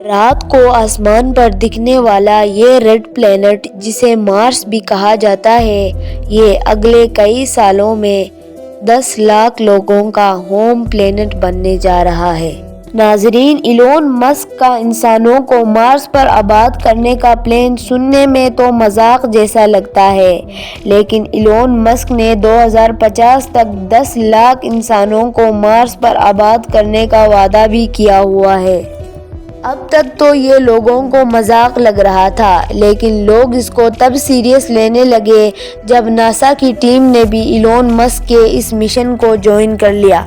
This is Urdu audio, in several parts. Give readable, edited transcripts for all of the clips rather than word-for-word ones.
رات کو آسمان پر دکھنے والا یہ ریڈ پلینٹ جسے مارس بھی کہا جاتا ہے، یہ اگلے کئی سالوں میں 10 لاکھ لوگوں کا ہوم پلینٹ بننے جا رہا ہے۔ ناظرین، ایلون مسک کا انسانوں کو مارس پر آباد کرنے کا پلان سننے میں تو مذاق جیسا لگتا ہے، لیکن ایلون مسک نے 2050 تک 10 لاکھ انسانوں کو مارس پر آباد کرنے کا وعدہ بھی کیا ہوا ہے۔ اب تک تو یہ لوگوں کو مذاق لگ رہا تھا، لیکن لوگ اس کو تب سیریس لینے لگے جب ناسا کی ٹیم نے بھی ایلون مسک کے اس مشن کو جوائن کر لیا۔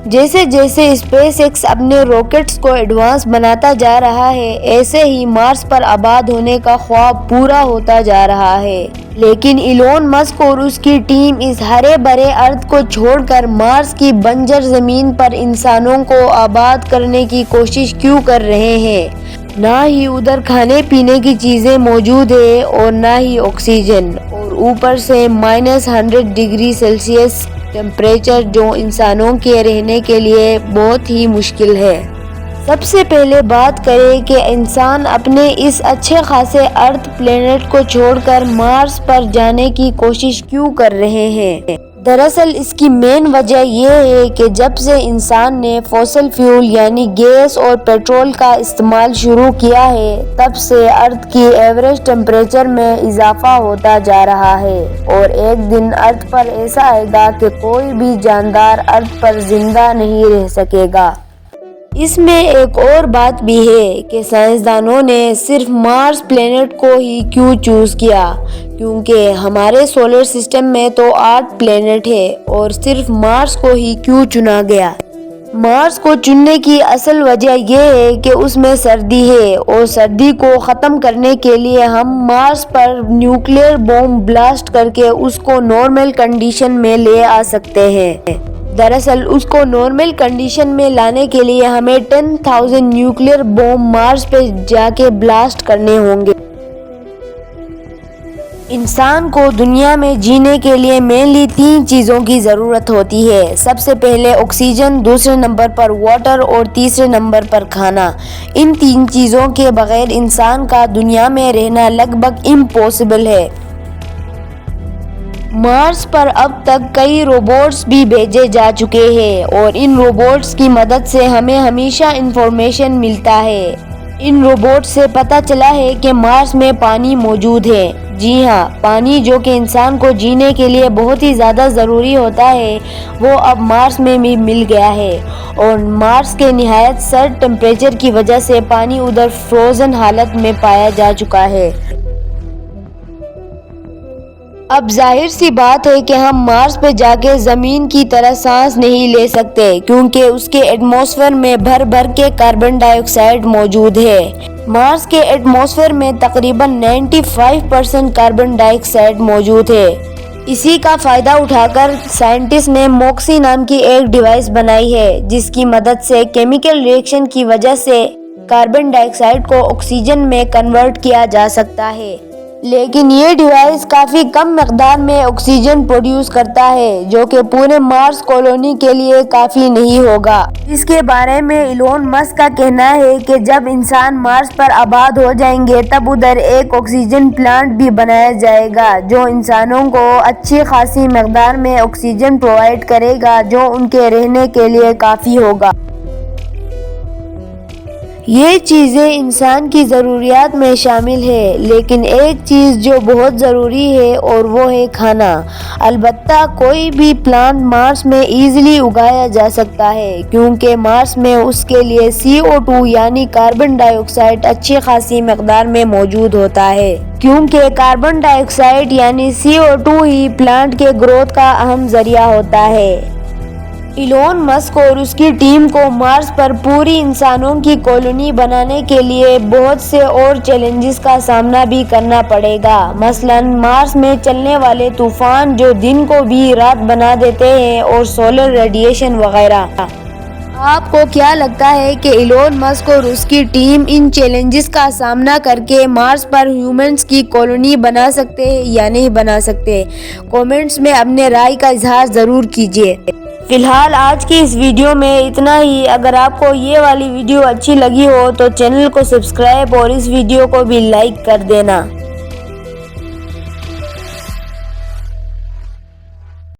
جیسے جیسے اسپیس ایکس اپنے راکٹس کو ایڈوانس بناتا جا رہا ہے، ایسے ہی مارس پر آباد ہونے کا خواب پورا ہوتا جا رہا ہے۔ لیکن ایلون مسک اور اس کی ٹیم اس ہرے بھرے ارتھ کو چھوڑ کر مارس کی بنجر زمین پر انسانوں کو آباد کرنے کی کوشش کیوں کر رہے ہیں؟ نہ ہی ادھر کھانے پینے کی چیزیں موجود ہیں اور نہ ہی آکسیجن، اور اوپر سے -100 ڈگری سیلسیس ٹمپریچر جو انسانوں کے رہنے کے لیے بہت ہی مشکل ہے۔ سب سے پہلے بات کریں کہ انسان اپنے اس اچھے خاصے ارتھ پلینٹ کو چھوڑ کر مارس پر جانے کی کوشش کیوں کر رہے ہیں۔ دراصل اس کی مین وجہ یہ ہے کہ جب سے انسان نے فوسل فیول یعنی گیس اور پیٹرول کا استعمال شروع کیا ہے، تب سے ارتھ کی ایوریج ٹمپریچر میں اضافہ ہوتا جا رہا ہے، اور ایک دن ارتھ پر ایسا آئے گا کہ کوئی بھی جاندار ارتھ پر زندہ نہیں رہ سکے گا۔ اس میں ایک اور بات بھی ہے کہ سائنسدانوں نے صرف مارس پلینٹ کو ہی کیوں چوز کیا، کیونکہ ہمارے سولر سسٹم میں تو 8 پلینٹ ہے، اور صرف مارس کو ہی کیوں چنا گیا۔ مارس کو چننے کی اصل وجہ یہ ہے کہ اس میں سردی ہے، اور سردی کو ختم کرنے کے لیے ہم مارس پر نیوکلیئر بم بلاسٹ کر کے اس کو نارمل کنڈیشن میں لے آ سکتے ہیں۔ دراصل اس کو نارمل کنڈیشن میں لانے کے لیے ہمیں 10,000 نیوکلیئر بم مارس پہ جا کے بلاسٹ کرنے ہوں گے۔ انسان کو دنیا میں جینے کے لیے مینلی 3 چیزوں کی ضرورت ہوتی ہے۔ سب سے پہلے آکسیجن، دوسرے نمبر پر واٹر اور تیسرے نمبر پر کھانا۔ ان 3 چیزوں کے بغیر انسان کا دنیا میں رہنا لگ بھگ امپاسبل ہے۔ مارس پر اب تک کئی روبوٹس بھی بھیجے جا چکے ہیں، اور ان روبوٹس کی مدد سے ہمیں ہمیشہ انفارمیشن ملتا ہے۔ ان روبوٹس سے پتہ چلا ہے کہ مارس میں پانی موجود ہے۔ جی ہاں، پانی جو کہ انسان کو جینے کے لیے بہت ہی زیادہ ضروری ہوتا ہے، وہ اب مارس میں بھی مل گیا ہے، اور مارس کے نہایت سرد ٹمپریچر کی وجہ سے پانی ادھر فروزن حالت میں پایا جا چکا ہے۔ اب ظاہر سی بات ہے کہ ہم مارس پہ جا کے زمین کی طرح سانس نہیں لے سکتے، کیونکہ اس کے ایٹماسفیئر میں بھر بھر کے کاربن ڈائی آکسائیڈ موجود ہے۔ مارس کے ایٹماسفیئر میں تقریباً 95% کاربن ڈائی آکسائیڈ موجود ہے۔ اسی کا فائدہ اٹھا کر سائنٹسٹ نے موکسی نام کی ایک ڈیوائس بنائی ہے، جس کی مدد سے کیمیکل ری ایکشن کی وجہ سے کاربن ڈائی آکسائیڈ کو آکسیجن میں کنورٹ کیا جا سکتا ہے۔ لیکن یہ ڈیوائس کافی کم مقدار میں آکسیجن پروڈیوس کرتا ہے، جو کہ پورے مارس کالونی کے لیے کافی نہیں ہوگا۔ اس کے بارے میں ایلون مسک کا کہنا ہے کہ جب انسان مارس پر آباد ہو جائیں گے، تب ادھر ایک آکسیجن پلانٹ بھی بنایا جائے گا، جو انسانوں کو اچھی خاصی مقدار میں آکسیجن پرووائڈ کرے گا، جو ان کے رہنے کے لیے کافی ہوگا۔ یہ چیزیں انسان کی ضروریات میں شامل ہے، لیکن ایک چیز جو بہت ضروری ہے اور وہ ہے کھانا۔ البتہ کوئی بھی پلانٹ مارس میں ایزیلی اگایا جا سکتا ہے، کیونکہ مارس میں اس کے لیے CO2 یعنی کاربن ڈائی آکسائیڈ اچھی خاصی مقدار میں موجود ہوتا ہے، کیونکہ کاربن ڈائی آکسائیڈ یعنی CO2 ہی پلانٹ کے گروتھ کا اہم ذریعہ ہوتا ہے۔ ایلون مسک اور اس کی ٹیم کو مارس پر پوری انسانوں کی کالونی بنانے کے لیے بہت سے اور چیلنجز کا سامنا بھی کرنا پڑے گا۔ مثلاً مارس میں چلنے والے طوفان جو دن کو بھی رات بنا دیتے ہیں، اور سولر ریڈیشن وغیرہ۔ آپ کو کیا لگتا ہے کہ ایلون مسک اور اس کی ٹیم ان چیلنجز کا سامنا کر کے مارس پر ہیومنز کی کالونی بنا سکتے ہیں یا نہیں بنا سکتے؟ کامنٹس میں اپنے رائے کا اظہار ضرور کیجیے۔ فی الحال آج کی اس ویڈیو میں اتنا ہی۔ اگر آپ کو یہ والی ویڈیو اچھی لگی ہو تو چینل کو سبسکرائب اور اس ویڈیو کو بھی لائک کر دینا۔